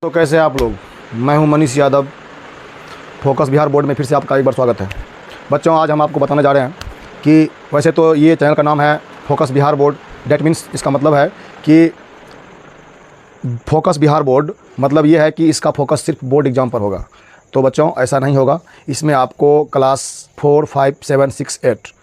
तो कैसे हैं आप लोग। मैं हूं मनीष यादव। फोकस बिहार बोर्ड में फिर से आपका एक बार स्वागत है। बच्चों, आज हम आपको बताने जा रहे हैं कि वैसे तो ये चैनल का नाम है focus Bihar board. That means इसका मतलब है कि फोकस बिहार बोर्ड मतलब ये है कि इसका फोकस सिर्फ बोर्ड एग्ज़ाम पर होगा। तो बच्चों, ऐसा नहीं होगा। इसमें आपको क्लास 4, 5, 7, 6, 8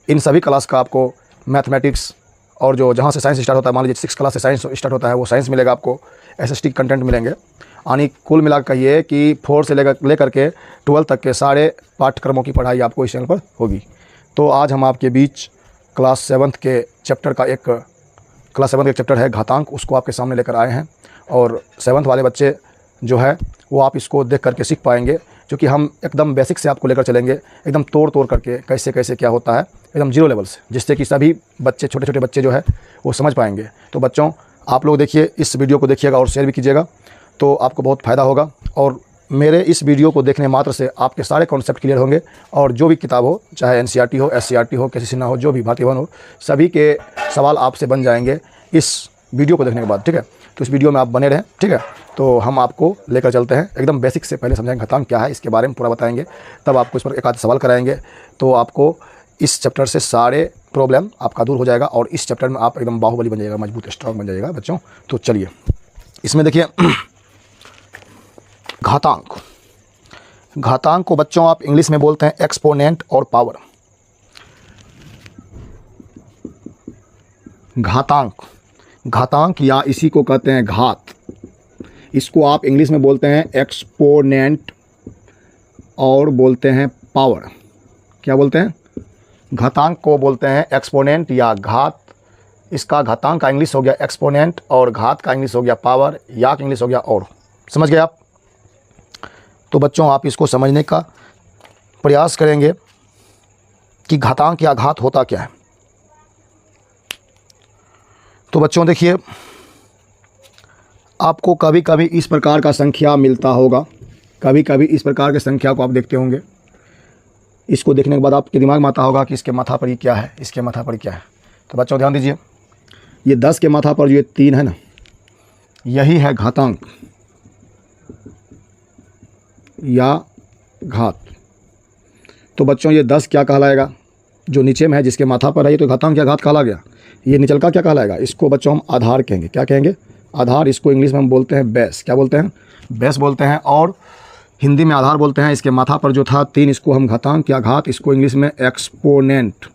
इन सभी क्लास का आपको मैथमेटिक्स और जो जहाँ से साइंस स्टार्ट होता है, मान लीजिए 6 क्लास से साइंस स्टार्ट होता है, वो साइंस मिलेगा आपको। एसएसटी कंटेंट मिलेंगे। यानी कुल मिला कहिए कि 4 से लेकर के 12 तक के सारे पाठ्यक्रमों की पढ़ाई आपको इस चैनल पर होगी। तो आज हम आपके बीच क्लास 7 के चैप्टर का क्लास 7 का एक चैप्टर है घातांक, उसको आपके सामने लेकर आए हैं। और 7th वाले बच्चे जो है वो आप इसको देख करके सीख पाएंगे, क्योंकि हम एकदम बेसिक से आपको लेकर चलेंगे, एकदम तोड़ करके कैसे कैसे क्या होता है, एकदम जीरो लेवल से, जिससे कि सभी बच्चे, छोटे छोटे बच्चे जो है वो समझ पाएंगे। तो बच्चों, आप लोग देखिए, इस वीडियो को देखिएगा और शेयर भी कीजिएगा, तो आपको बहुत फ़ायदा होगा। और मेरे इस वीडियो को देखने मात्र से आपके सारे कॉन्सेप्ट क्लियर होंगे। और जो भी किताब हो, चाहे एनसीईआरटी हो, एससीईआरटी हो, केसी सिन्हा हो, जो भी भारतीय वन हो, सभी के सवाल आपसे बन जाएंगे इस वीडियो को देखने के बाद। ठीक है, तो इस वीडियो में आप बने रहें। ठीक है, तो हम आपको लेकर चलते हैं एकदम बेसिक से। पहले समझाएंगे घातांक क्या है, इसके बारे में पूरा बताएंगे, तब आपको इस पर एक आध सवाल कराएंगे। तो आपको इस चैप्टर से सारे प्रॉब्लम आपका दूर हो जाएगा और इस चैप्टर में आप एकदम बाहुबली बन जाइएगा, मजबूत स्ट्रॉन्ग बन जाइएगा बच्चों। तो चलिए, इसमें देखिए घातांक। घातांक को बच्चों आप इंग्लिश में बोलते हैं एक्सपोनेंट और पावर। घातांक या इसी को कहते हैं घात, इसको आप इंग्लिश में बोलते हैं एक्सपोनेंट और बोलते हैं पावर। क्या बोलते हैं? घातांक को बोलते हैं एक्सपोनेंट या घात। इसका घातांक का इंग्लिश हो गया एक्सपोनेंट और घात का इंग्लिश हो गया पावर, या का इंग्लिश हो गया और। समझ गए आप? तो बच्चों, आप इसको समझने का प्रयास करेंगे कि घातांक या घात होता क्या है। तो बच्चों देखिए, आपको कभी कभी इस प्रकार का संख्या मिलता होगा, कभी कभी इस प्रकार के संख्या को आप देखते होंगे। इसको देखने के बाद आपके दिमाग में आता होगा कि इसके माथा पर ये क्या है, इसके माथा पर क्या है। तो बच्चों ध्यान दीजिए, ये 10 के माथा पर ये 3 है ना, यही है घातांक या घात। तो बच्चों, ये 10 क्या कहलाएगा? जो नीचे में है, जिसके माथा पर है, ये तो घातांक या घात कहला गया। ये निचल का क्या कहलाएगा? इसको बच्चों हम आधार कहेंगे। क्या कहेंगे? आधार। इसको इंग्लिश में हम बोलते हैं बेस। क्या बोलते हैं? बेस बोलते हैं, और हिंदी में आधार बोलते हैं। इसके माथा पर जो था 3, इसको हम घातांक या घात, इसको इंग्लिश में एक्सपोनेंट।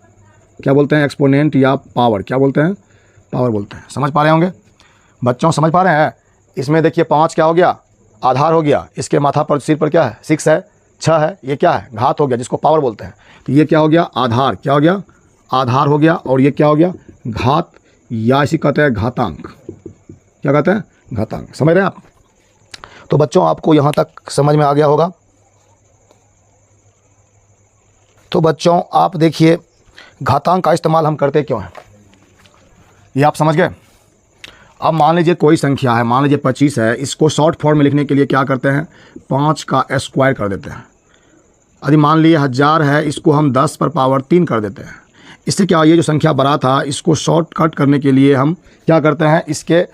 क्या बोलते हैं? एक्सपोनेंट या पावर। क्या बोलते हैं? पावर बोलते हैं। समझ पा रहे होंगे बच्चों? समझ पा रहे हैं? इसमें देखिए 5 क्या हो गया? आधार हो गया। इसके माथा पर, सिर पर क्या है? 6 है, 6 है, ये क्या है? घात हो गया, जिसको पावर बोलते हैं। तो ये क्या हो गया? आधार। क्या हो गया? आधार हो गया। और ये क्या हो गया? घात, या इसी कहते हैं घातांक। क्या कहते हैं? घातांक। समझ रहे हैं आप? तो बच्चों, आपको यहाँ तक समझ में आ गया होगा। तो बच्चों, आप देखिए, घातांक का इस्तेमाल हम करते क्यों हैं, ये आप समझ गए। अब मान लीजिए कोई संख्या है, मान लीजिए 25 है, इसको शॉर्ट फॉर्म में लिखने के लिए क्या करते हैं? 5 का स्क्वायर कर देते हैं। यदि मान लीजिए 1000 है, इसको हम 10 पर पावर 3 कर देते हैं। इससे क्या, ये जो संख्या बड़ा था, इसको शॉर्टकट करने के लिए हम क्या करते हैं? इसके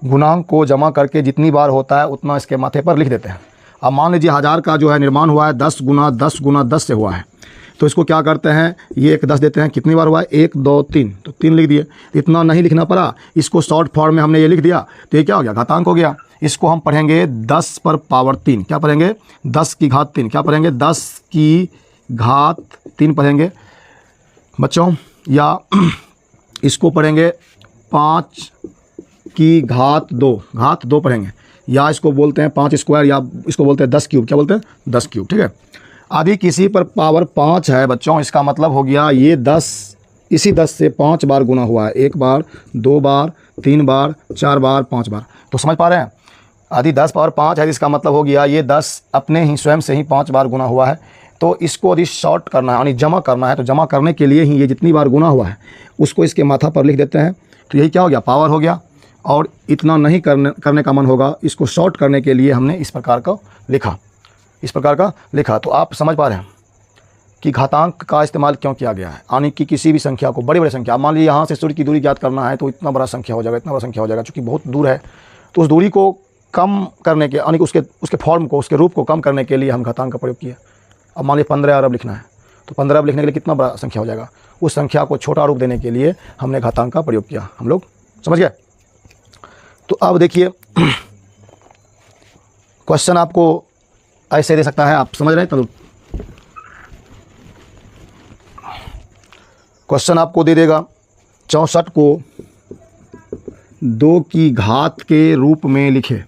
गुणांक को जमा करके जितनी बार होता है उतना इसके माथे पर लिख देते हैं। अब मान लीजिए 1000 का जो है निर्माण हुआ है 10 गुना 10 गुना 10 से हुआ है, तो इसको क्या करते हैं? ये एक 10 देते हैं। कितनी बार हुआ है? 1 2 3, तो 3 लिख दिए। इतना नहीं लिखना पड़ा, इसको शॉर्ट फॉर्म में हमने ये लिख दिया, तो ये क्या हो गया? घातांक हो गया। इसको हम पढ़ेंगे 10 पर पावर 3। क्या पढ़ेंगे? 10 की घात 3। क्या पढ़ेंगे? 10 की घात 3 पढ़ेंगे बच्चों। या इसको पढ़ेंगे 5 की घात 2, घात 2 पढ़ेंगे। या इसको बोलते हैं 5 स्क्वायर, या इसको बोलते हैं 10 क्यूब। क्या बोलते हैं? 10 क्यूब। ठीक है। आदि किसी पर पावर 5 है बच्चों, इसका मतलब हो गया ये 10 इसी 10 से 5 बार गुना हुआ है। 1 बार, 2 बार, 3 बार, 4 बार, 5 बार। तो समझ पा रहे हैं? आदि 10 पावर 5 है, इसका मतलब हो गया ये 10 अपने ही स्वयं से ही 5 बार गुना हुआ है। तो इसको यदि शॉर्ट करना है, यानी जमा करना है, तो जमा करने के लिए ही ये जितनी बार गुना हुआ है उसको इसके माथा पर लिख देते हैं। तो यही क्या हो गया? पावर हो गया। और इतना नहीं करने का मन होगा, इसको शॉर्ट करने के लिए हमने इस प्रकार का लिखा, इस प्रकार का लिखा। तो आप समझ पा रहे हैं कि घातांक का इस्तेमाल क्यों किया गया है। यानी कि किसी भी संख्या को, बड़ी बड़ी संख्या, मान लीजिए यहाँ से सूर्य की दूरी ज्ञात करना है, तो इतना बड़ा संख्या हो जाएगा, इतना बड़ा संख्या हो जाएगा, चूँकि बहुत दूर है, तो उस दूरी को कम करने के यानी कि उसके फॉर्म को, उसके रूप को कम करने के लिए हम घातांक का प्रयोग किया। अब मान लीजिए 15 अरब लिखना है, तो 15 अरब लिखने के लिए कितना बड़ा संख्या हो जाएगा, उस संख्या को छोटा रूप देने के लिए हमने घातांक का प्रयोग किया। हम लोग समझ गए। तो अब देखिए क्वेश्चन आपको ऐसे दे सकता है, आप समझ रहे हैं। तो क्वेश्चन आपको दे देगा 64 को 2 की घात के रूप में लिखे।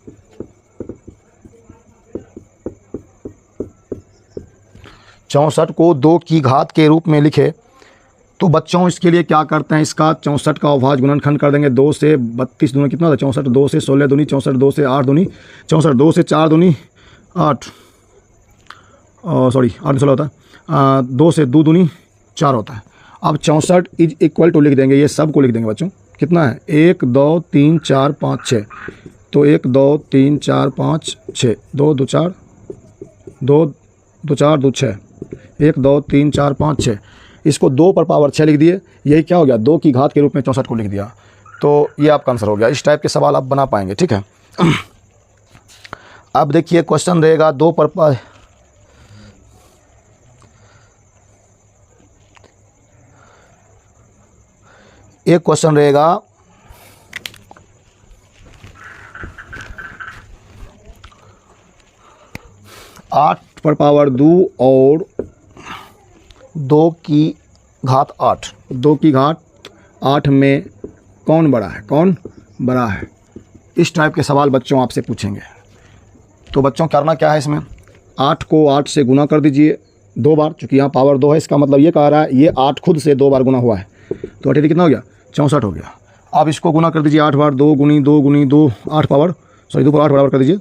64 को 2 की घात के रूप में लिखे। तो बच्चों इसके लिए क्या करते हैं, इसका 64 का अभाज्य गुणनखंड कर देंगे। 2 से 32 दूनी कितना था, 64, 2 से 16 दूनी 64, 2 से 8 दूनी 64, 2 से 4 दूनी 8, सॉरी 8 में 16 होता है, 2 से 2 दूनी 4 होता है। अब 64 इज इक्वल टू लिख देंगे, ये सब को लिख देंगे बच्चों, कितना है 1 2 3 4 5 6। तो 1 2 3 4 5 6, 2 2 4 2 2 4 2 6, 1 2 3 4 5 6। इसको 2 पर पावर 6 लिख दिए। यही क्या हो गया, 2 की घात के रूप में 64 को लिख दिया। तो ये आपका आंसर हो गया। इस टाइप के सवाल आप बना पाएंगे, ठीक है। अब देखिए क्वेश्चन रहेगा 2 पर एक क्वेश्चन रहेगा 8 पर पावर 2 और 2 की घात 8। 2 की घात 8 में कौन बड़ा है, कौन बड़ा है। इस टाइप के सवाल बच्चों आपसे पूछेंगे। तो बच्चों करना क्या है, इसमें 8 को 8 से गुना कर दीजिए 2 बार, चूँकि यहाँ पावर 2 है, इसका मतलब ये कह रहा है ये 8 खुद से 2 बार गुना हुआ है। तो 8 कितना हो गया, 64 हो गया। अब इसको गुना कर दीजिए 8 बार, 2 गुनी 2 गुनी 2, 8 पावर, सॉरी 2 पर 8 बराबर कर दीजिए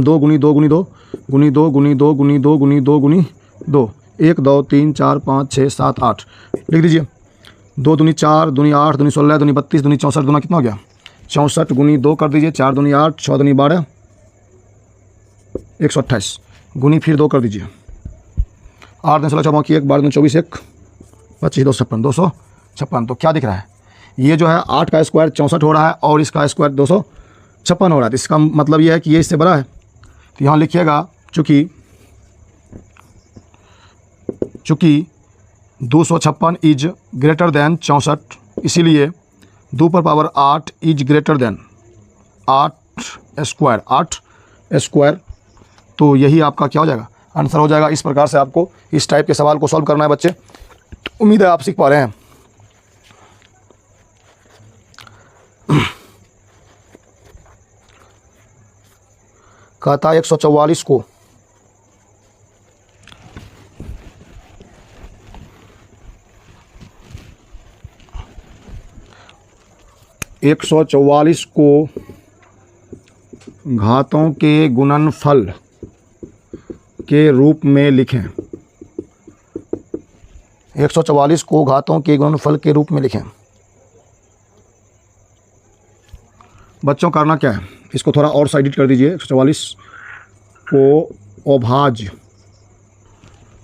2 गुनी 2 गुनी 2 गुनी 2 गुनी 2 गुनी 2 गुनी 2 गुनी 2, 1 2 3 4 5 6 7 8 लिख दीजिए। 2 दूनी 4 दूनी 8 दूनी 16 दूनी 32 दूनी 64 दूना कितना हो गया 64 गुनी 2 कर दीजिए, 4 दूनी 8 6 दूनी 12 128 गुनी फिर 2 कर दीजिए, 8 दूनी 16 4 की 1 12 दूनी 24 1 25 2 56 256। तो क्या दिख रहा है, ये जो है 8 का स्क्वायर 64 हो रहा है और इसका स्क्वायर 256 हो रहा है। तो इसका मतलब ये है कि ये इससे बड़ा है। तो यहाँ लिखिएगा चूँकि 256 इज ग्रेटर देन 64, इसीलिए 2 पर power 8 is greater than 8 square. तो यही आपका क्या हो जाएगा, आंसर हो जाएगा। इस प्रकार से आपको इस टाइप के सवाल को सॉल्व करना है बच्चे। तो उम्मीद है आप सीख पा रहे हैं। कहता 144 को 144 को घातों के गुणनफल के रूप में लिखें। 144 को घातों के गुणनफल के रूप में लिखें। बच्चों करना क्या है, इसको थोड़ा और साइड कर दीजिए। 144 को अभाज्य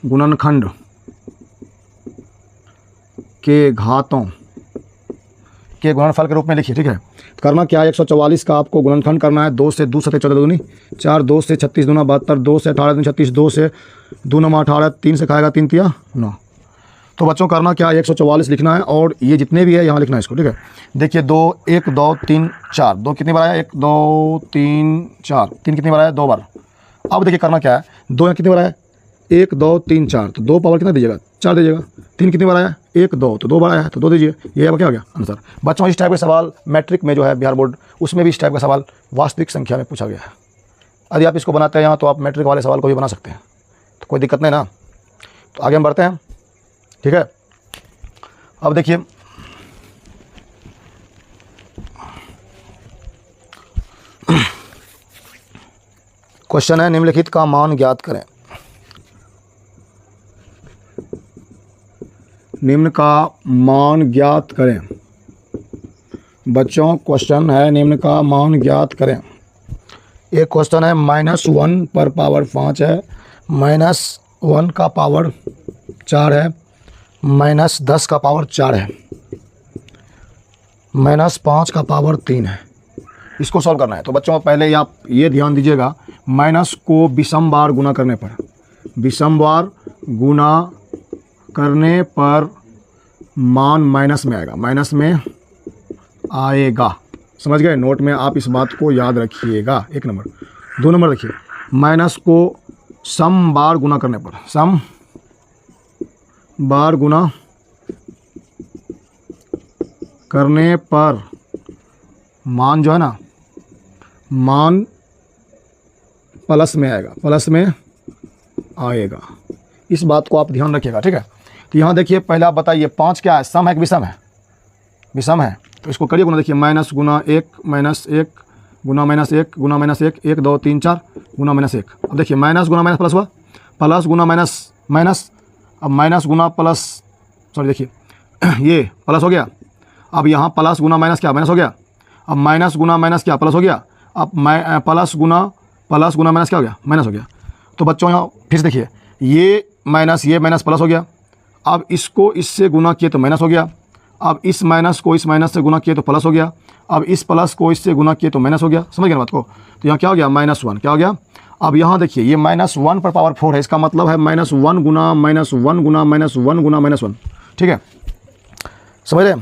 गुणनखंड के घातों के गुणनफल के रूप में लिखिए, ठीक है। करना क्या है, 144 का आपको गुणनखंड करना है। 2 से 2 7 14 दूनी 4, 2 से 36 दूना 72, 2 से 18 दूनी 36, 2 से 2 9 18, 3 से खाएगा 3 तिया 9। तो बच्चों करना क्या है, 144 लिखना है और ये जितने भी है यहाँ लिखना है इसको, ठीक है। देखिए 2 1 2 3 4, 2 कितनी बार आया 1 2 3 4, 3 कितनी बार आया 2 बार। अब देखिए करना क्या है, 2 कितनी बार आया 1 2 3 4, तो 2 पावर कितना दीजिएगा 4 दीजिएगा। 3 कितनी बार आया 1 2, तो 2 बार आया तो 2 दीजिए। ये अब क्या हो गया आंसर। बच्चों इस टाइप के सवाल मैट्रिक में जो है बिहार बोर्ड, उसमें भी इस टाइप का सवाल वास्तविक संख्या में पूछा गया है। यदि आप इसको बनाते हैं यहाँ तो आप मैट्रिक वाले सवाल को भी बना सकते हैं, तो कोई दिक्कत नहीं ना। तो आगे हम बढ़ते हैं, ठीक है। अब देखिए क्वेश्चन है निम्नलिखित का मान ज्ञात करें। निम्न का मान ज्ञात करें। बच्चों क्वेश्चन है निम्न का मान ज्ञात करें। एक क्वेश्चन है -1 पर पावर 5 है, -1 का पावर 4 है, -10 का पावर 4 है, -5 का पावर 3 है। इसको सॉल्व करना है। तो बच्चों पहले आप ये ध्यान दीजिएगा, माइनस को विषम बार गुना करने पर, विषम बार गुना करने पर मान माइनस में आएगा, माइनस में आएगा। समझ गए? नोट में आप इस बात को याद रखिएगा। 1 नंबर। 2 नंबर देखिए, माइनस को सम बार गुना करने पर, सम बार गुना करने पर मान जो है ना, मान प्लस में आएगा, प्लस में आएगा। इस बात को आप ध्यान रखिएगा, ठीक है। तो यहाँ देखिए पहले आप बताइए 5 क्या है, सम है कि विषम है? विषम है। तो इसको करिए गुना, देखिए माइनस गुना 1 माइनस 1 गुना माइनस 1 गुना माइनस 1, 1 2 3 4 गुना माइनस 1। अब देखिए माइनस गुना माइनस प्लस हुआ, प्लस गुना माइनस माइनस, अब माइनस गुना प्लस, सॉरी देखिए ये प्लस हो गया, अब यहाँ प्लस गुना माइनस क्या, माइनस हो गया। अब माइनस गुना माइनस क्या, प्लस हो गया। अब प्लस गुना माइनस क्या हो गया, माइनस हो गया। तो बच्चों यहाँ फिर से देखिए, ये माइनस प्लस हो गया। अब इसको इससे गुना किए तो माइनस हो गया। अब इस माइनस को इस माइनस से गुना किए तो प्लस हो गया। अब इस प्लस को इससे गुना किए तो माइनस हो गया। समझ गए ना बात को? तो यहाँ क्या हो गया, -1 क्या हो गया। अब यहाँ देखिए ये -1 पर पावर 4 है, इसका मतलब है -1 गुना -1 गुना -1 गुना -1। ठीक है, समझ रहे?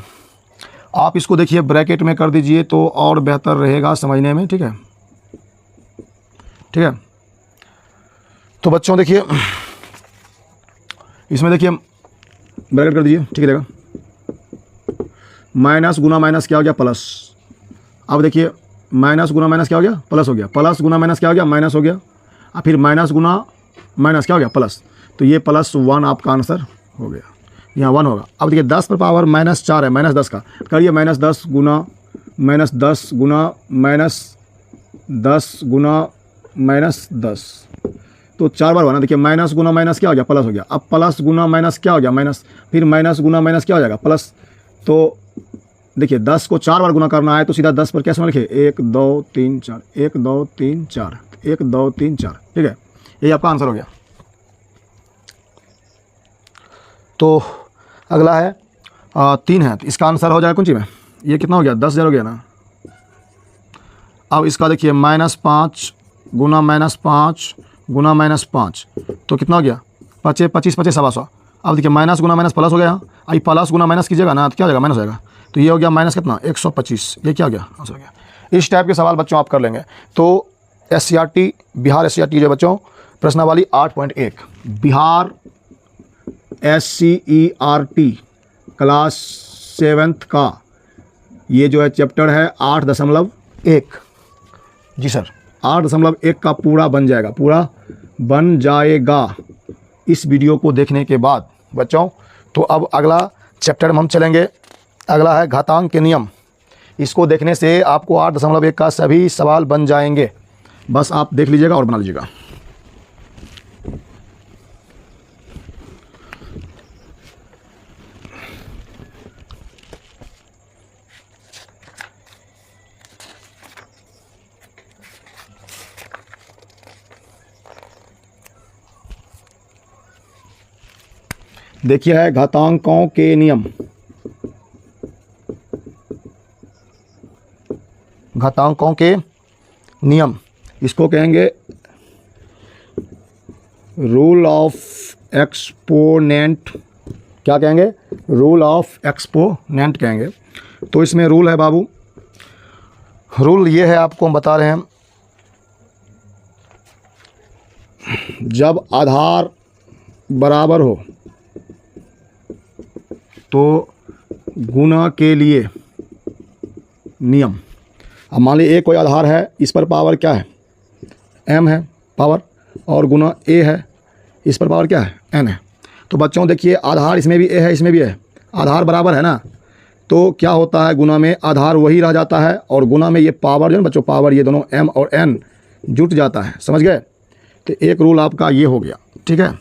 आप इसको देखिए ब्रैकेट में कर दीजिए तो और बेहतर रहेगा समझने में। ठीक है, ठीक है। तो बच्चों देखिए इसमें देखिए ब्रैकेट कर दीजिए, ठीक रहेगा। माइनस गुना माइनस क्या हो गया, प्लस। अब देखिए माइनस गुना माइनस क्या हो गया, प्लस हो गया। प्लस गुना माइनस क्या हो गया, माइनस हो गया। और फिर माइनस गुना माइनस क्या हो गया, प्लस। तो ये +1 आपका आंसर हो गया, यहाँ 1 होगा। अब देखिए 10 पर पावर -4 है, -10 का करिए, -10 गुना -10 गुना -10 गुना -10, तो 4 बार हुआ ना। देखिए माइनस गुना माइनस क्या हो गया, प्लस हो गया। अब प्लस गुना माइनस क्या हो गया, माइनस। फिर माइनस गुना माइनस क्या हो जाएगा, प्लस। तो देखिए 10 को 4 बार गुना करना है तो सीधा 10 पर कैसे लिखे, 1 2 3 4, 1 2 3 4, 1 2 3 4। ठीक है, ये आपका आंसर हो गया। तो अगला है 3 है, तो इसका आंसर हो जाएगा कौन सी में, ये कितना हो गया, 10,000 हो गया ना। अब इसका देखिए -5 गुना -5 गुना -5, तो कितना हो गया, 25 25 700। अब देखिए माइनस गुना माइनस प्लस हो गया, आई प्लस गुना माइनस कीजिएगा ना तो क्या हो जाएगा, माइनस हो जाएगा। तो ये हो गया माइनस कितना, 125। ये क्या हो गया, आंसर हो गया। इस टाइप के सवाल बच्चों आप कर लेंगे। तो SCRT बिहार SCRT जो बच्चों प्रश्नावली 8.1 बिहार SCERT क्लास 7th का ये जो है चैप्टर है 8.1। जी सर, 8.1 का पूरा बन जाएगा, पूरा बन जाएगा इस वीडियो को देखने के बाद बच्चों। तो अब अगला चैप्टर में हम चलेंगे, अगला है घातांक के नियम। इसको देखने से आपको 8.1 का सभी सवाल बन जाएंगे, बस आप देख लीजिएगा और बना लीजिएगा। देखिए है घातांकों के नियम, घातांकों के नियम, इसको कहेंगे रूल ऑफ एक्सपोनेंट। क्या कहेंगे, रूल ऑफ एक्सपोनेंट कहेंगे। तो इसमें रूल है बाबू, रूल ये है आपको हम बता रहे हैं, जब आधार बराबर हो तो गुना के लिए नियम। अब मान लीजिए एक कोई आधार है, इस पर पावर क्या है, m है पावर, और गुना a है, इस पर पावर क्या है, n है। तो बच्चों देखिए आधार इसमें भी a है, इसमें भी है, आधार बराबर है ना, तो क्या होता है गुना में आधार वही रह जाता है, और गुना में ये पावर जो है बच्चों, पावर ये दोनों m और n जुट जाता है। समझ गए? तो एक रूल आपका ये हो गया, ठीक है,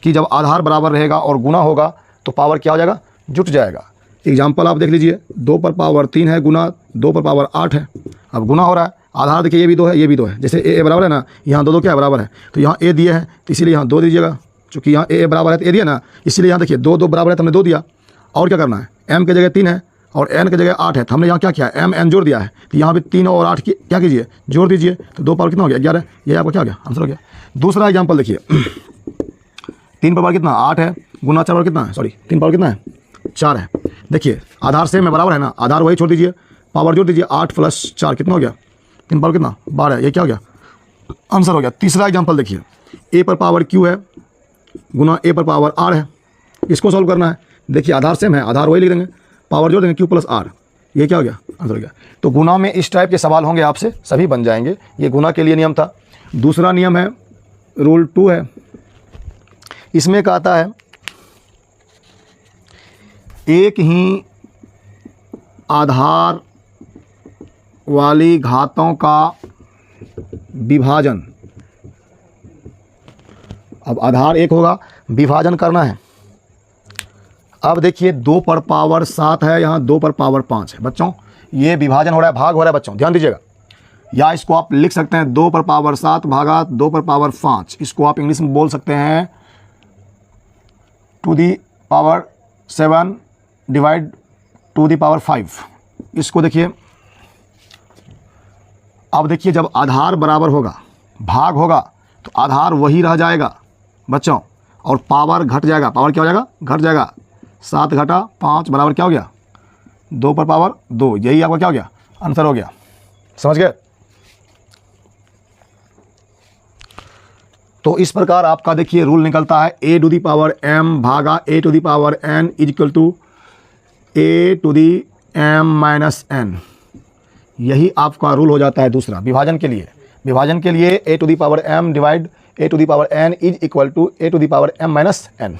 कि जब आधार बराबर रहेगा और गुना होगा तो पावर क्या हो जाएगा, जुट जाएगा। एग्जाम्पल आप देख लीजिए, 2 पर पावर 3 है गुना 2 पर पावर 8 है। अब गुना हो रहा है, आधार देखिए ये भी 2 है, ये भी 2 है, जैसे a बराबर है ना, यहाँ 2 क्या है, बराबर है, तो यहाँ a दिए हैं तो इसीलिए यहाँ 2 दीजिएगा, चूँकि यहाँ a बराबर है तो a दिया ना, इसीलिए यहाँ देखिए 2 2 बराबर है तो हमने 2 दिया। और क्या करना है, m की जगह 3 है और n की जगह 8 है, तो हमने यहाँ क्या किया है, m n जोड़ दिया है, तो यहाँ भी 3 और 8 की क्या कीजिए, जोड़ दीजिए, तो 2 पावर कितना हो गया, 11। ये आपका क्या हो गया, आंसर हो गया। दूसरा एग्जाम्पल देखिए, 3 पावर कितना 8 है, गुना 4 पावर कितना है, सॉरी 3 पावर कितना है, 4 है। देखिए आधार सेम है, बराबर है ना, आधार वही छोड़ दीजिए, पावर जोड़ दीजिए, 8 + 4 कितना हो गया, 3 पावर कितना 12 है, ये क्या हो गया, आंसर हो गया। तीसरा एग्जाम्पल देखिए, a पर पावर q है गुना a पर पावर r है, इसको सॉल्व करना है। देखिए आधार सेम है, आधार वही लिख देंगे, पावर जोड़ देंगे q + r, ये क्या हो गया, आंसर हो गया। तो गुना में इस टाइप के सवाल होंगे आपसे, सभी बन जाएंगे। ये गुना के लिए नियम था। दूसरा नियम है, रूल 2 है, इसमें कहता है एक ही आधार वाली घातों का विभाजन, अब आधार एक होगा, विभाजन करना है। अब देखिए 2 पर पावर 7 है, यहाँ 2 पर पावर 5 है। बच्चों ये विभाजन हो रहा है, भाग हो रहा है, बच्चों ध्यान दीजिएगा। या इसको आप लिख सकते हैं 2 पर पावर 7 भागा 2 पर पावर 5, इसको आप इंग्लिश में बोल सकते हैं 2⁻7 डिवाइड 2⁵। इसको देखिए, अब देखिए जब आधार बराबर होगा, भाग होगा, तो आधार वही रह जाएगा बच्चों, और पावर घट जाएगा, पावर क्या हो जाएगा, घट जाएगा। 7 घटा 5 बराबर क्या हो गया, 2 पर पावर 2, यही आपका क्या हो गया, आंसर हो गया। समझ गए। तो इस प्रकार आपका देखिए रूल निकलता है a⁻m भागा a⁻n = a⁻m-n, यही आपका रूल हो जाता है दूसरा विभाजन के लिए। विभाजन के लिए a⁻m डिवाइड a⁻n = a⁻m-n।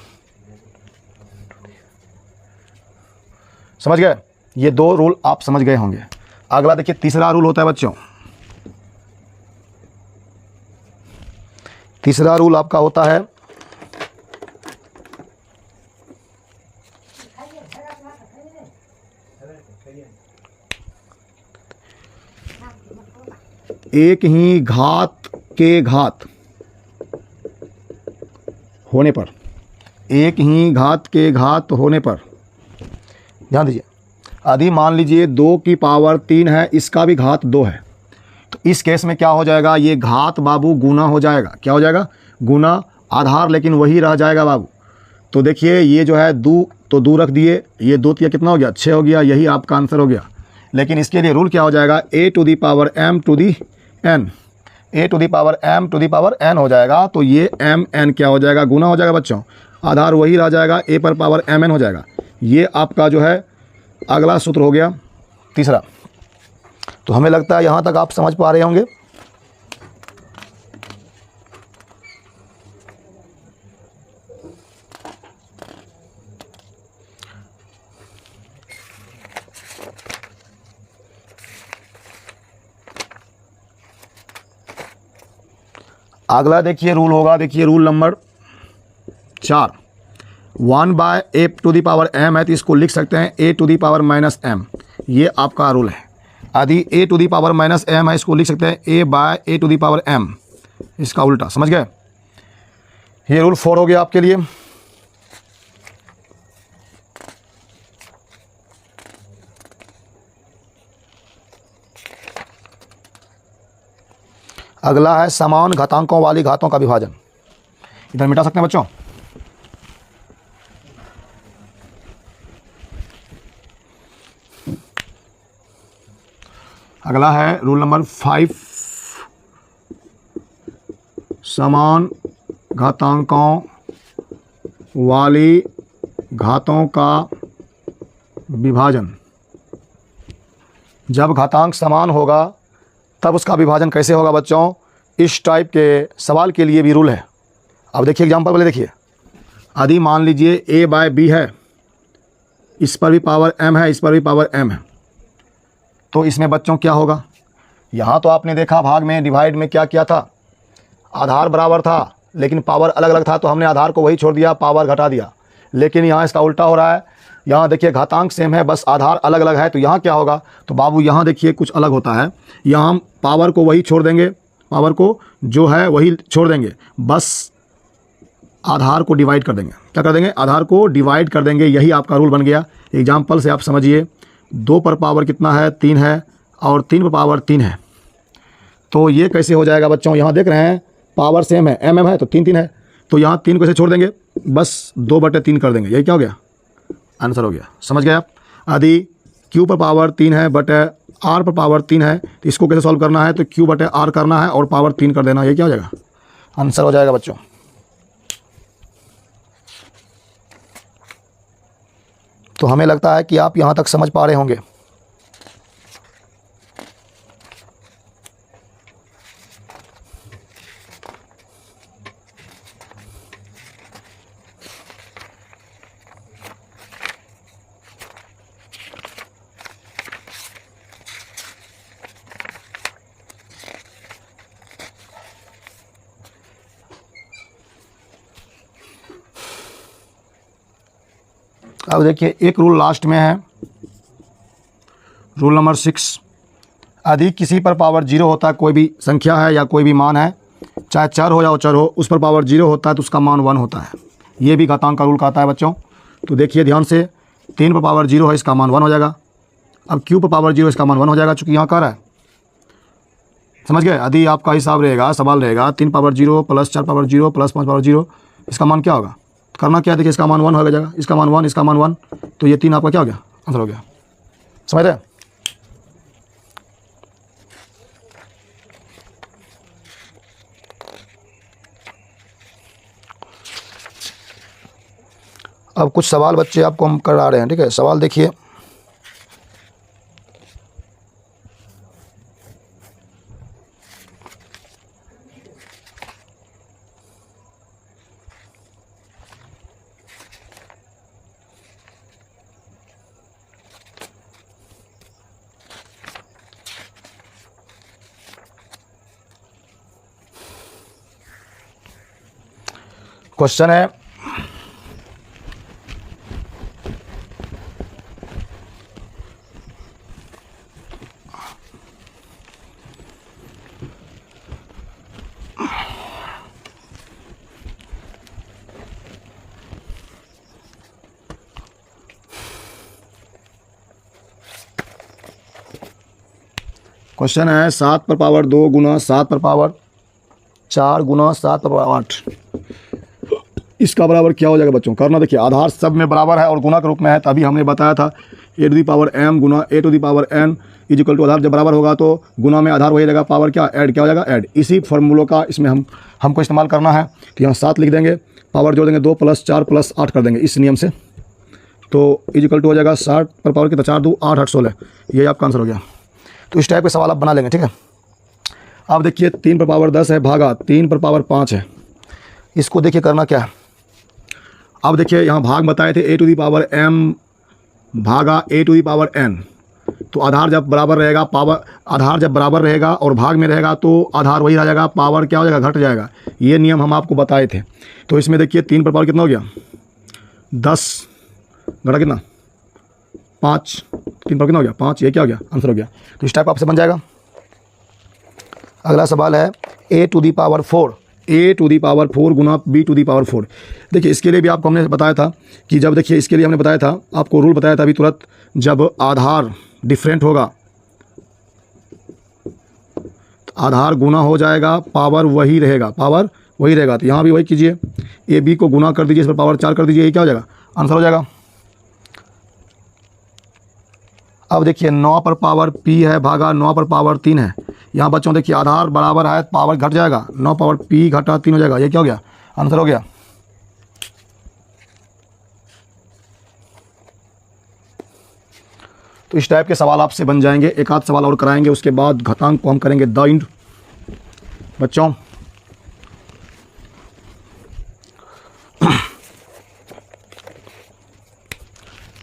समझ गए। ये 2 रूल आप समझ गए होंगे। अगला देखिए तीसरा रूल होता है बच्चों, तीसरा रूल आपका होता है एक ही घात के घात होने पर, एक ही घात के घात होने पर, ध्यान दीजिए, यदि मान लीजिए 2 की पावर 3 है, इसका भी घात 2 है, तो इस केस में क्या हो जाएगा, ये घात बाबू गुना हो जाएगा। क्या हो जाएगा, गुना, आधार लेकिन वही रह जाएगा बाबू। तो देखिए ये जो है 2 तो 2 रख दिए, ये 2 तिया कितना हो गया, 6 हो गया, यही आपका आंसर हो गया। लेकिन इसके लिए रूल क्या हो जाएगा, a⁻m⁴n, a⁻m⁴n हो जाएगा। तो ये mn क्या हो जाएगा, गुना हो जाएगा बच्चों, आधार वही रह जाएगा, a पर पावर mn हो जाएगा। ये आपका जो है अगला सूत्र हो गया तीसरा। तो हमें लगता है यहाँ तक आप समझ पा रहे होंगे। अगला देखिए रूल होगा, देखिए रूल नंबर 4, 1/a⁻m है, तो इसको लिख सकते हैं a⁻m। ये आपका रूल है। यदि a⁻m है, इसको लिख सकते हैं a/a⁻m, इसका उल्टा। समझ गए। ये रूल 4 हो गया आपके लिए। अगला है समान घातांकों वाली घातों का विभाजन। इधर मिटा सकते हैं बच्चों। अगला है रूल नंबर 5, समान घातांकों वाली घातों का विभाजन। जब घातांक समान होगा तब उसका विभाजन कैसे होगा बच्चों, इस टाइप के सवाल के लिए भी रूल है। अब देखिए एग्जांपल पहले देखिए, यदि मान लीजिए a/b है, इस पर भी पावर m है, इस पर भी पावर m है, तो इसमें बच्चों क्या होगा, यहाँ तो आपने देखा भाग में डिवाइड में क्या किया था, आधार बराबर था लेकिन पावर अलग अलग था, तो हमने आधार को वही छोड़ दिया, पावर घटा दिया। लेकिन यहाँ इसका उल्टा हो रहा है, यहाँ देखिए घातांक सेम है, बस आधार अलग अलग है, तो यहाँ क्या होगा, तो बाबू यहाँ देखिए कुछ अलग होता है। यहाँ हम पावर को वही छोड़ देंगे, पावर को जो है वही छोड़ देंगे, बस आधार को डिवाइड कर देंगे। क्या कर देंगे, आधार को डिवाइड कर देंगे। यही आपका रूल बन गया। एग्जाम्पल से आप समझिए, 2 पर पावर कितना है 3 है और 3 पर पावर 3 है। तो ये कैसे हो जाएगा बच्चों, यहाँ देख रहे हैं पावर सेम है, एम है तो 3 3 है, तो यहाँ 3 को ऐसे छोड़ देंगे, बस 2/3 कर देंगे, यही क्या हो गया, आंसर हो गया। समझ गए आप। यदि Q पर पावर 3 है बट R पर पावर 3 है तो इसको कैसे सॉल्व करना है, तो Q/R करना है और पावर 3 कर देना, ये क्या हो जाएगा, आंसर हो जाएगा बच्चों। तो हमें लगता है कि आप यहाँ तक समझ पा रहे होंगे। अब देखिए एक रूल लास्ट में है, रूल नंबर 6। यदि किसी पर पावर 0 होता है, कोई भी संख्या है या कोई भी मान है, चाहे चर हो या चर हो, उस पर पावर 0 होता है तो उसका मान 1 होता है। ये भी घातांक का रूल कहता है बच्चों। तो देखिए ध्यान से, 3 पर पावर 0 है, इसका मान 1 हो जाएगा। अब Q पर पावर 0, इसका मान 1 हो जाएगा, चूँकि यहाँ कह रहा है। समझ गए। यदि आपका हिसाब रहेगा, सवाल रहेगा 3 power 0 plus 4 power 0 plus 5 power 0, इसका मान क्या होगा, करना क्या है, देखिए इसका मान 1 हो जाएगा, इसका मान 1, इसका मान 1, तो ये 3 आपका क्या हो गया, आंसर हो गया। समझ रहे। अब कुछ सवाल बच्चे आपको हम करा रहे हैं, ठीक है। सवाल देखिए, क्वेश्चन है क्वेश्चन है 7 पर पावर 2 गुना 7 पर पावर 4 गुना 7 पर पावर 8, इसका बराबर क्या हो जाएगा बच्चों, करना। देखिए आधार सब में बराबर है और गुना के रूप में है, तभी हमने बताया था a⁻m Guna a⁻n equal to, आधार जब बराबर होगा तो गुना में आधार वही रहेगा, पावर क्या ऐड, क्या हो जाएगा ऐड। इसी फार्मूलों का इसमें हमको इस्तेमाल करना है। तो यहाँ 7 लिख देंगे, पावर जोड़ देंगे 2 + 4 + 8 कर देंगे इस नियम से, तो इक्वल टू हो जाएगा 60 पर पावर कितना 4 2 8 8 16, ये आपका आंसर हो गया। तो इस टाइप के सवाल आप बना लेंगे, ठीक है। अब देखिए 3 पर पावर 10 है भागा 3 पर पावर 5 है, इसको देखिए करना क्या है। अब देखिए यहाँ भाग बताए थे a⁻m भागा a⁻n, तो आधार जब बराबर रहेगा, पावर आधार जब बराबर रहेगा और भाग में रहेगा तो आधार वही रह जाएगा, पावर क्या हो जाएगा, घट जाएगा। ये नियम हम आपको बताए थे। तो इसमें देखिए 3 पर पावर कितना हो गया 10 घटा कितना 5, 3 पर कितना हो गया 5, ये क्या हो गया, आंसर हो गया। तो इस टाइप आपसे बन जाएगा। अगला सवाल है a⁴ गुना b⁴। देखिए इसके लिए भी आपको हमने बताया था कि जब, देखिए इसके लिए हमने बताया था, आपको रूल बताया था अभी तुरंत, जब आधार डिफरेंट होगा तो आधार गुना हो जाएगा, पावर वही रहेगा, पावर वही रहेगा। तो यहाँ भी वही कीजिए, ab को गुना कर दीजिए, इस पर पावर 4 कर दीजिए, ये क्या हो जाएगा, आंसर हो जाएगा। अब देखिए 9 पर पावर p है भागा 9 पर पावर 3 है। यहाँ बच्चों देखिए आधार बराबर है, पावर घट जाएगा, 9 पावर p घटा 3 हो जाएगा, ये क्या हो गया, आंसर हो गया। तो इस टाइप के सवाल आपसे बन जाएंगे। एक आध सवाल और कराएंगे, उसके बाद घातांक को हम करेंगे द इंड। बच्चों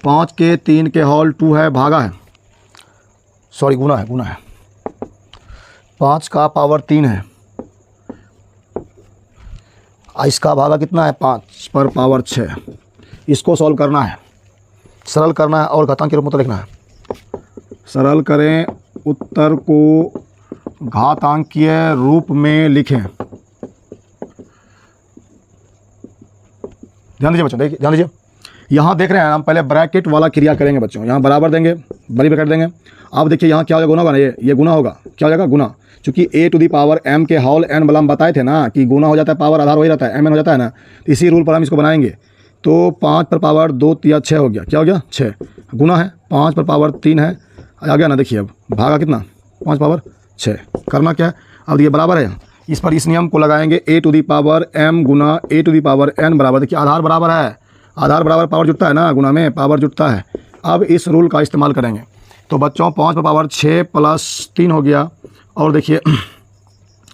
5 के 3 के होल 2 है भागा है, सॉरी गुना है 5 का पावर 3 है, इसका भागा कितना है 5 पर पावर 6। इसको सॉल्व करना है, सरल करना है और घातांक के रूप में तो लिखना है। सरल करें, उत्तर को घातांकीय रूप में लिखें। ध्यान दीजिए बच्चों, देखिए ध्यान दीजिए, यहाँ देख रहे हैं हम पहले ब्रैकेट वाला क्रिया करेंगे बच्चों, यहाँ बराबर देंगे, बड़ी ब्रैकेट देंगे। अब देखिए यहाँ क्या हो जाएगा, गुना होगा ना, ये गुना होगा, क्या हो जाएगा गुना, चूँकि ए टू दी पावर एम के होल एन वाला हम बताए थे ना कि गुना हो जाता है, पावर आधार वही रहता है, एम एन हो जाता है ना, तो इसी रूल पर हम इसको बनाएंगे। तो 5 पर पावर 2 या 6 हो गया, क्या हो गया 6, गुना है 5 पर पावर 3 है, आ गया ना। देखिए अब भागा कितना, 5 पावर 6, करना क्या है, अब ये बराबर है, इस पर इस नियम को लगाएंगे, A to the power M गुना A to the power N बराबर, देखिए आधार बराबर है, आधार बराबर पावर जुटता है ना, गुना में पावर जुटता है। अब इस रूल का इस्तेमाल करेंगे। तो बच्चों 5 पर पावर 6 प्लस 3 हो गया, और देखिए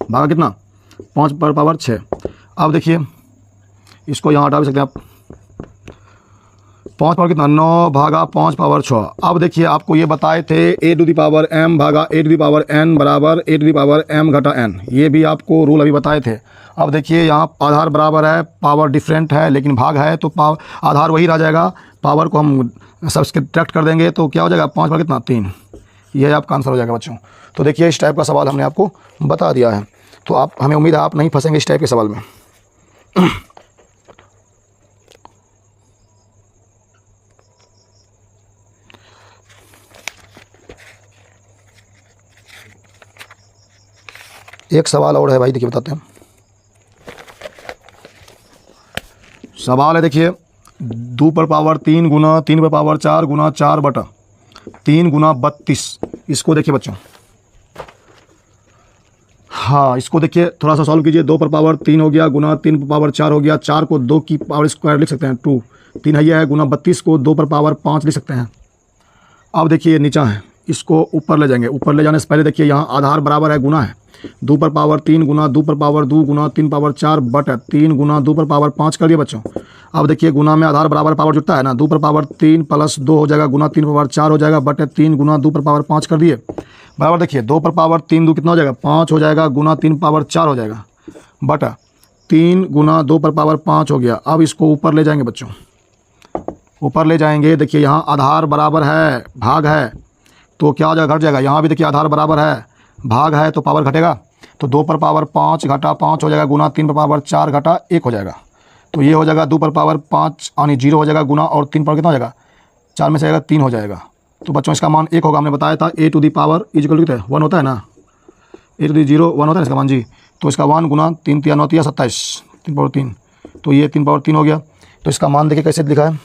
भागा कितना, 5 पर पावर 6। अब देखिए इसको यहाँ हटा भी सकते हैं आप, 5 पावर कितना, 9 भागा 5 पावर 6। अब देखिए आपको ये बताए थे ए टू दी पावर एम भागा ए टू दी पावर एन बराबर ए टू दी पावर एम घटा एन, ये भी आपको रूल अभी बताए थे। अब देखिए यहाँ आधार बराबर है, पावर डिफरेंट है, लेकिन भाग है तो आधार वही रह जाएगा, पावर को हम सब्सट्रैक्ट कर देंगे तो क्या हो जाएगा, 5 पर कितना 3, ये आपका आंसर हो जाएगा बच्चों। तो देखिए इस टाइप का सवाल हमने आपको बता दिया है, तो आप, हमें उम्मीद है आप नहीं फंसेंगे इस टाइप के सवाल में। एक सवाल और है भाई, देखिए बताते हैं। सवाल है देखिए, 2 पर पावर 3 गुना 3 पर पावर 4 गुना 4 बटा 3 गुना 32। इसको देखिए बच्चों, हाँ इसको देखिए थोड़ा सा सॉल्व कीजिए। 2 पर पावर 3 हो गया, गुना 3 पर पावर 4 हो गया, 4 को 2 की पावर स्क्वायर लिख सकते हैं 2, 3 है गुना 32 को 2 पर पावर 5 लिख सकते हैं। अब देखिए ये नीचा है, इसको ऊपर ले जाएंगे, ऊपर ले जाने से पहले देखिए यहाँ आधार बराबर है, गुना है, 2 पर पावर 3 गुना 2 पर पावर 2 गुना 3 पावर 4 बटा 3 गुना 2 पर पावर 5 कर दिया बच्चों। अब देखिए गुना में आधार बराबर पावर जुटता है ना, 2 पर पावर 3 प्लस 2 हो जाएगा, गुना 3 पर पावर 4 हो जाएगा, बटे 3 गुना 2 पर पावर 5 कर दिए बराबर। देखिए 2 पर पावर 3 2 कितना हो जाएगा, 5 हो जाएगा, गुना 3 पावर 4 हो जाएगा, बटा 3 गुना 2 पर पावर 5 हो गया। अब इसको ऊपर ले जाएंगे बच्चों, ऊपर ले जाएंगे, देखिए यहाँ आधार बराबर है, भाग है, तो क्या हो जाएगा, घट जाएगा। यहाँ भी देखिए आधार बराबर है, भाग है, तो पावर घटेगा, तो 2 पर पावर 5 घटा 5 हो जाएगा, गुना 3 पर पावर 4 घटा 1 हो जाएगा, तो ये हो जाएगा 2 पर पावर 5 यानी 0 हो जाएगा, गुना और 3 पर कितना हो जाएगा, 4 में से आएगा 3 हो जाएगा। तो बच्चों इसका मान 1 होगा, हमने बताया था A to the power equal to 1 होता है ना, ए टू दी 0 1 होता है इसका मान जी, तो इसका 1 गुना 3 3 9 27, 3 पावर 3, तो ये 3 पावर 3 हो गया। तो इसका मान देखिए कैसे लिखा है,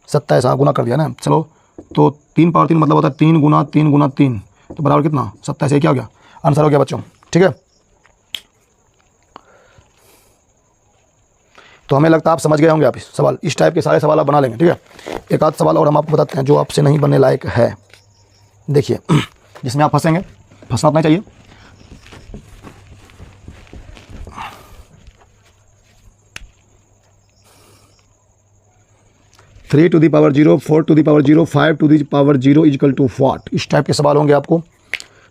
27, हाँ गुना कर दिया ना। चलो तो 3 पावर 3 मतलब होता है 3 गुना 3, तो बराबर कितना 27, ये क्या हो गया, आंसर हो गया बच्चों, ठीक है। तो हमें लगता है आप समझ गए होंगे, आप इस सवाल, इस टाइप के सारे सवाल आप बना लेंगे, ठीक है। एक आध सवाल और हम आपको बताते हैं जो आपसे नहीं बनने लायक है, देखिए जिसमें आप फंसेंगे, फंसना नहीं चाहिए। Three to the power 0, 4 to the power 0, 5 to the power 0 equal to what, इस टाइप के सवाल होंगे आपको।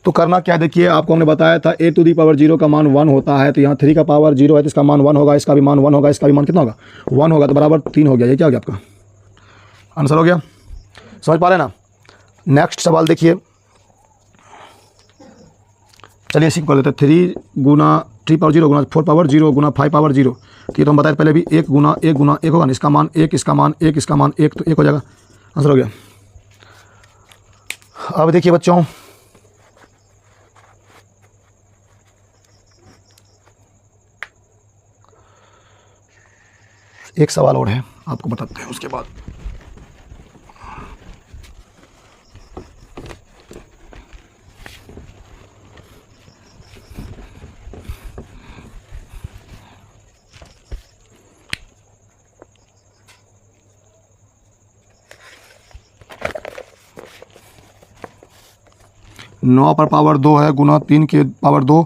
तो करना क्या है, देखिए आपको हमने बताया था ए टू दी पावर 0 का मान 1 होता है, तो यहाँ 3 का पावर 0 है तो इसका मान 1 होगा, इसका भी मान 1 होगा, इसका भी मान कितना होगा 1 होगा, तो बराबर 3 हो गया। ये क्या हो गया, आपका आंसर हो गया, समझ पा रहे ना। नेक्स्ट सवाल देखिए, चलिए इसी को कर देते हैं, 3 गुना 3 पावर 0 गुना 4 पावर 0 गुना 5 पावर 0, तो ये तो हम बताए पहले भी 1 गुना 1 होगा ना, इसका मान 1, इसका मान 1, इसका मान 1, तो 1 हो जाएगा, आंसर हो गया। अब देखिए बच्चों, एक सवाल और है आपको बताते हैं उसके बाद। नौ पर पावर 2 है, गुना 3 के पावर 2,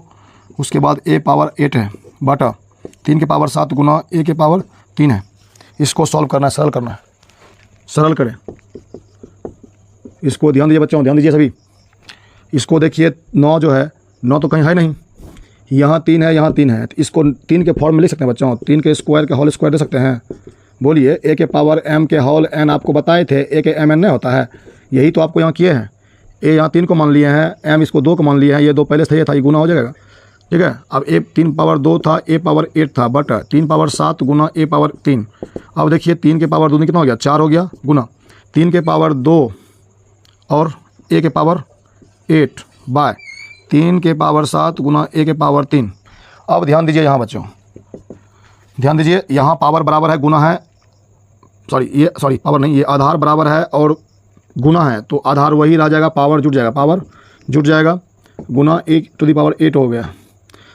उसके बाद ए पावर 8 है, बटा 3 के पावर 7 गुना ए के पावर 3 है। इसको सॉल्व करना है, सरल करना है, सरल करें। इसको ध्यान दीजिए बच्चों, ध्यान दीजिए सभी। इसको देखिए 9 जो है, 9 तो कहीं है नहीं, यहाँ 3 है, यहाँ 3 है, तो इसको 3 के फॉर्म में लिख सकते हैं बच्चों, 3 के स्क्वायर के होल स्क्वायर दे सकते हैं। बोलिए, ए के पावर एम के होल एन आपको बताए थे, ए के एम एन नहीं होता है, यही तो आपको यहाँ किए हैं। ए यहाँ 3 को मान लिए हैं, एम इसको 2 को मान लिए हैं, ये 2 पहले से ये था, ये गुना हो जाएगा, ठीक है। अब ए 3 पावर 2 था, ए पावर 8 था, but 3 power 7 Guna A power 3, अब देखिए 3 के पावर 2 कितना हो गया, 4 हो गया, गुना 3 के पावर 2 और a के पावर 8 बाय 3 के पावर 7 गुना a के पावर 3। अब ध्यान दीजिए यहाँ बच्चों, ध्यान दीजिए, यहाँ पावर बराबर है, गुना है, सॉरी पावर नहीं, ये आधार बराबर है और गुना है, तो आधार वही रह जाएगा, पावर जुट जाएगा, पावर जुट जाएगा, गुना 1 टू दी पावर 8 हो गया।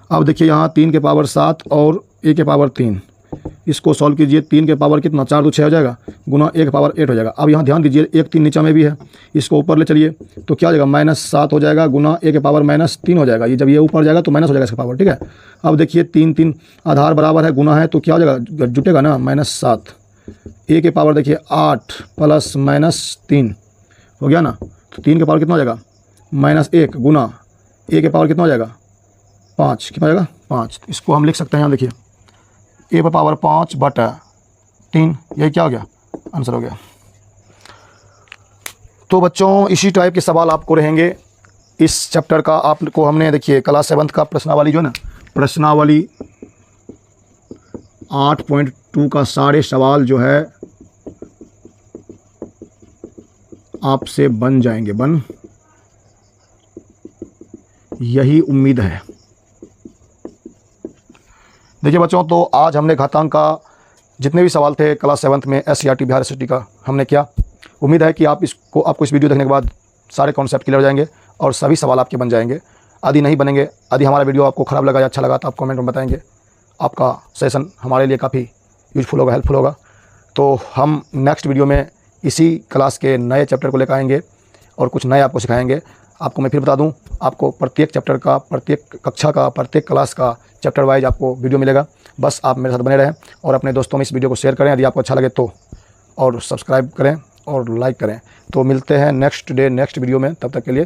अब देखिए यहाँ 3 के पावर 7 और a के पावर 3, इसको सॉल्व कीजिए, 3 के पावर कितना, 4 2 6 हो जाएगा, गुना 1 के पावर 8 हो जाएगा। अब यहाँ ध्यान दीजिए 1 3 नीचे में भी है, इसको ऊपर ले चलिए तो क्या हो जाएगा, -7 हो जाएगा, गुना 1 के पावर -3 हो जाएगा। ये जब ये ऊपर जाएगा तो माइनस हो जाएगा इसका पावर, ठीक है। अब देखिए 3 3 आधार बराबर है, गुना है, तो क्या हो जाएगा, जुटेगा ना, -7, a के पावर देखिए 8 प्लस -3 हो गया ना, तो 3 के पावर कितना हो जाएगा, -1 गुना a के पावर कितना हो जाएगा, 5, कितना हो जाएगा, 5। इसको हम लिख सकते हैं, यहाँ देखिए a पर पावर 5 बटा 3, यही क्या हो गया, आंसर हो गया। तो बच्चों इसी टाइप के सवाल आपको रहेंगे इस चैप्टर का। आपको हमने देखिए क्लास 7 का प्रश्नावली जो है ना, प्रश्नावली 8.2 का सारे सवाल जो है आपसे बन जाएंगे, यही उम्मीद है। देखिए बच्चों, तो आज हमने घातांक का जितने भी सवाल थे क्लास 7 में SCERT बिहार SCERT का हमने किया। उम्मीद है कि आपको इस वीडियो देखने के बाद सारे कॉन्सेप्ट क्लियर हो जाएंगे और सभी सवाल आपके बन जाएंगे। यदि नहीं बनेंगे, यदि हमारा वीडियो आपको ख़राब लगा या अच्छा लगा तो आप कमेंट में बताएंगे। आपका सेशन हमारे लिए काफ़ी यूजफुल होगा, हेल्पफुल होगा। तो हम नेक्स्ट वीडियो में इसी क्लास के नए चैप्टर को लेकर आएंगे और कुछ नए आपको सिखाएंगे। आपको मैं फिर बता दूं, आपको प्रत्येक चैप्टर का, प्रत्येक कक्षा का, प्रत्येक क्लास का चैप्टर वाइज आपको वीडियो मिलेगा। बस आप मेरे साथ बने रहें और अपने दोस्तों में इस वीडियो को शेयर करें यदि आपको अच्छा लगे तो, और सब्सक्राइब करें और लाइक करें। तो मिलते हैं नेक्स्ट वीडियो में, तब तक के लिए